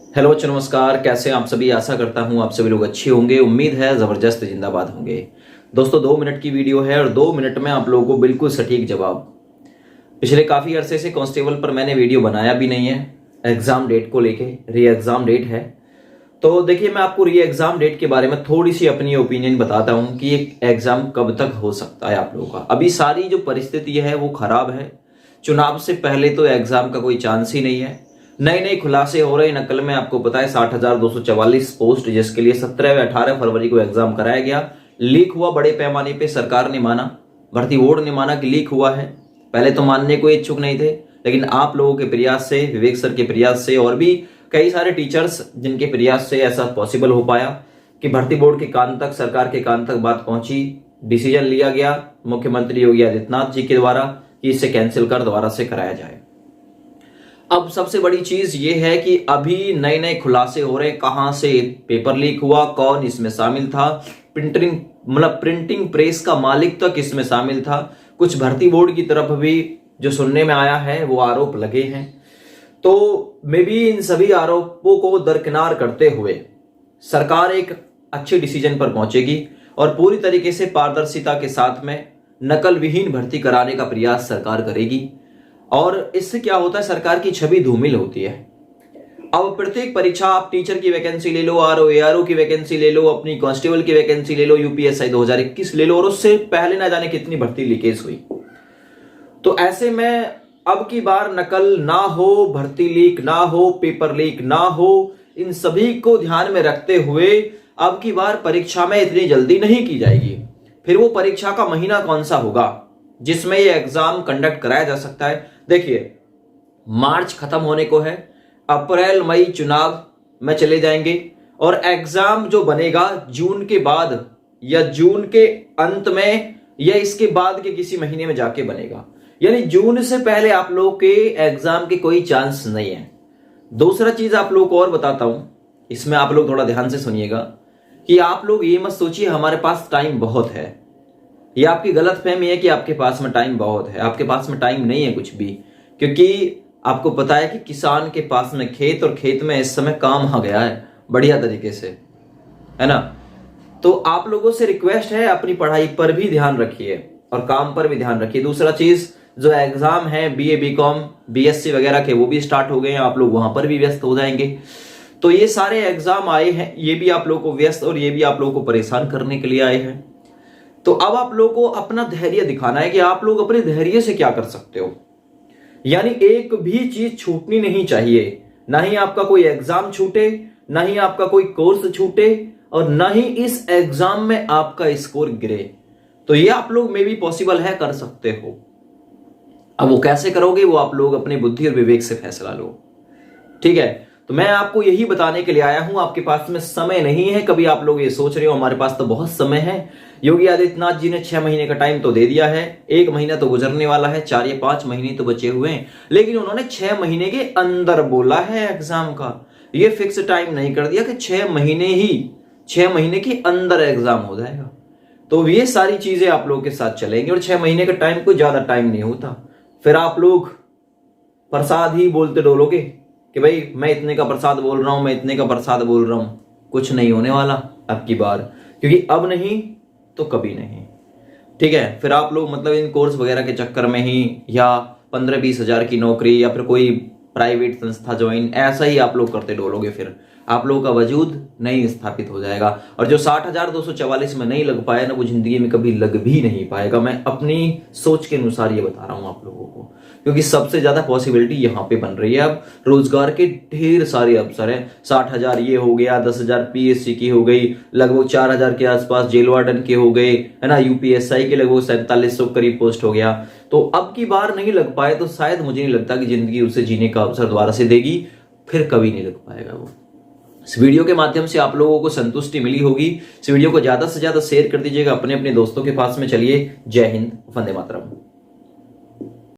Hello बच्चों, नमस्कार। कैसे हैं आप सभी? आशा करता हूं आप सभी लोग अच्छे होंगे। उम्मीद है जबरदस्त जिंदाबाद होंगे। दोस्तों, 2 मिनट की वीडियो है और 2 मिनट में आप लोगों को बिल्कुल सटीक जवाब। पिछले काफी अरसे से कांस्टेबल पर मैंने वीडियो बनाया भी नहीं है। एग्जाम डेट को लेके री एग्जाम डेट है, तो देखिए मैं आपको री एग्जाम डेट के बारे में थोड़ी सी अपनी ओपिनियन बताता हूं कि एक एग्जाम कब तक हो सकता है आप लोगों का। अभी सारी जो परिस्थिति है वो खराब है। चुनाव से पहले तो एग्जाम का कोई चांस ही नहीं है। नए नए खुलासे हो रहे नकल में। आपको पता है 60,244 पोस्ट जिसके लिए 17 व 18 फरवरी को एग्जाम कराया गया, लीक हुआ बड़े पैमाने पे। सरकार ने माना, भर्ती बोर्ड ने माना कि लीक हुआ है। पहले तो मानने को इच्छुक नहीं थे, लेकिन आप लोगों के प्रयास से, विवेक सर के प्रयास से और भी कई सारे टीचर्स जिनके प्रयास से ऐसा पॉसिबल हो पाया कि भर्ती बोर्ड के कान तक, सरकार के कान तक बात पहुंची। डिसीजन लिया गया मुख्यमंत्री योगी आदित्यनाथ जी के द्वारा कि इसे कैंसिल कर दोबारा से कराया जाए। अब सबसे बड़ी चीज ये है कि अभी नए नए खुलासे हो रहे हैं। कहां से पेपर लीक हुआ, कौन इसमें शामिल था, प्रिंटिंग प्रेस का मालिक तक इसमें शामिल था। कुछ भर्ती बोर्ड की तरफ भी जो सुनने में आया है वो आरोप लगे हैं। तो मे भी इन सभी आरोपों को दरकिनार करते हुए सरकार एक अच्छे डिसीजन पर पहुंचेगी और पूरी तरीके से पारदर्शिता के साथ में नकल विहीन भर्ती कराने का प्रयास सरकार करेगी। और इससे क्या होता है, सरकार की छवि धूमिल होती है। अब प्रत्येक परीक्षा, आप टीचर की वैकेंसी ले लो, आरओ एआरओ की वैकेंसी ले लो, अपनी कांस्टेबल की वैकेंसी ले लो, यूपीएससी 2021 ले लो, और उससे पहले ना जाने कितनी भर्ती लीकेज हुई। तो ऐसे में अब की बार नकल ना हो, भर्ती लीक ना हो, पेपर लीक ना हो, इन सभी को ध्यान में रखते हुए अब की बार परीक्षा में इतनी जल्दी नहीं की जाएगी। फिर वो परीक्षा का महीना कौन सा होगा जिसमें ये एग्जाम कंडक्ट कराया जा सकता है? देखिए, मार्च खत्म होने को है, अप्रैल मई चुनाव में चले जाएंगे और एग्जाम जो बनेगा जून के बाद या जून के अंत में या इसके बाद के किसी महीने में जाके बनेगा। यानी जून से पहले आप लोग के एग्जाम के कोई चांस नहीं है। दूसरा चीज आप लोग को और बताता हूं, इसमें आप लोग थोड़ा ध्यान से सुनिएगा कि आप लोग ये मत सोचिए हमारे पास टाइम बहुत है। ये आपकी गलतफहमी है कि आपके पास में टाइम बहुत है। आपके पास में टाइम नहीं है कुछ भी, क्योंकि आपको पता है कि किसान के पास में खेत, और खेत में इस समय काम आ गया है बढ़िया तरीके से, है ना। तो आप लोगों से रिक्वेस्ट है, अपनी पढ़ाई पर भी ध्यान रखिए और काम पर भी ध्यान रखिए। दूसरा चीज, जो एग्जाम है बीए बीकॉम बीएससी वगैरह के, वो भी स्टार्ट हो गए हैं, आप लोग वहां पर भी व्यस्त हो जाएंगे। तो ये सारे एग्जाम आए हैं, ये भी आप लोगों को व्यस्त और ये भी आप लोगों को परेशान करने के लिए आए हैं। तो अब आप लोगों को अपना धैर्य दिखाना है कि आप लोग अपने धैर्य से क्या कर सकते हो। यानी एक भी चीज छूटनी नहीं चाहिए। ना ही आपका कोई एग्जाम छूटे, ना ही आपका कोई कोर्स छूटे, और ना ही इस एग्जाम में आपका स्कोर गिरे। तो ये आप लोग में भी पॉसिबल है, कर सकते हो। अब वो कैसे करोगे, वो आप लोग अपने बुद्धि और विवेक से फैसला लो, ठीक है। तो मैं आपको यही बताने के लिए आया हूं, आपके पास में समय नहीं है। कभी आप लोग ये सोच रहे हो हमारे पास तो बहुत समय है। योगी आदित्यनाथ जी ने 6 महीने का टाइम तो दे दिया है, 1 महीना तो गुजरने वाला है, 4 या 5 महीने तो बचे हुए हैं, लेकिन उन्होंने 6 महीने के अंदर बोला है एग्जाम का। ये फिक्स टाइम नहीं कर दिया कि 6 महीने के अंदर एग्जाम हो जाएगा। तो ये सारी चीजें आप लोगों के साथ चलेंगी, और 6 महीने का टाइम कोई ज्यादा टाइम नहीं होता। फिर आप लोग प्रसाद ही बोलते डोलोगे कि भाई मैं इतने का प्रसाद बोल रहा हूं, मैं इतने का प्रसाद बोल रहा हूं। कुछ नहीं होने वाला अब की बार, क्योंकि अब नहीं तो कभी नहीं, ठीक है। फिर आप लोग मतलब इन कोर्स वगैरह के चक्कर में ही, या 15-20 हजार की नौकरी, या फिर कोई प्राइवेट संस्था ज्वाइन, ऐसा ही आप लोग करते डोलोगे। फिर आप लोगों का वजूद नहीं स्थापित हो जाएगा, और जो 60,244 में नहीं लग पाया ना, वो जिंदगी में कभी लग भी नहीं पाएगा। मैं अपनी सोच के अनुसार ये बता रहा हूं आप लोगों को, क्योंकि सबसे ज्यादा पॉसिबिलिटी यहां पे बन रही है। अब रोजगार के ढेर सारे अवसर हैं। 60,000 ये हो गया, 10,000 पीएससी की हो गई, लगभग 4,000 के आसपास जेल वार्डन के हो गए, है ना। यूपीएससी के लगभग 4700 करीब पोस्ट हो गया। तो अब की बार नहीं लग पाए तो शायद मुझे नहीं लगता कि जिंदगी उसे जीने का अवसर दोबारा से देगी, फिर कभी नहीं लग पाएगा वो। इस वीडियो के माध्यम से आप लोगों को संतुष्टि मिली होगी। इस वीडियो को ज्यादा से ज्यादा शेयर कर दीजिएगा अपने अपने दोस्तों के पास में। चलिए, जय हिंद, वंदे मातरम।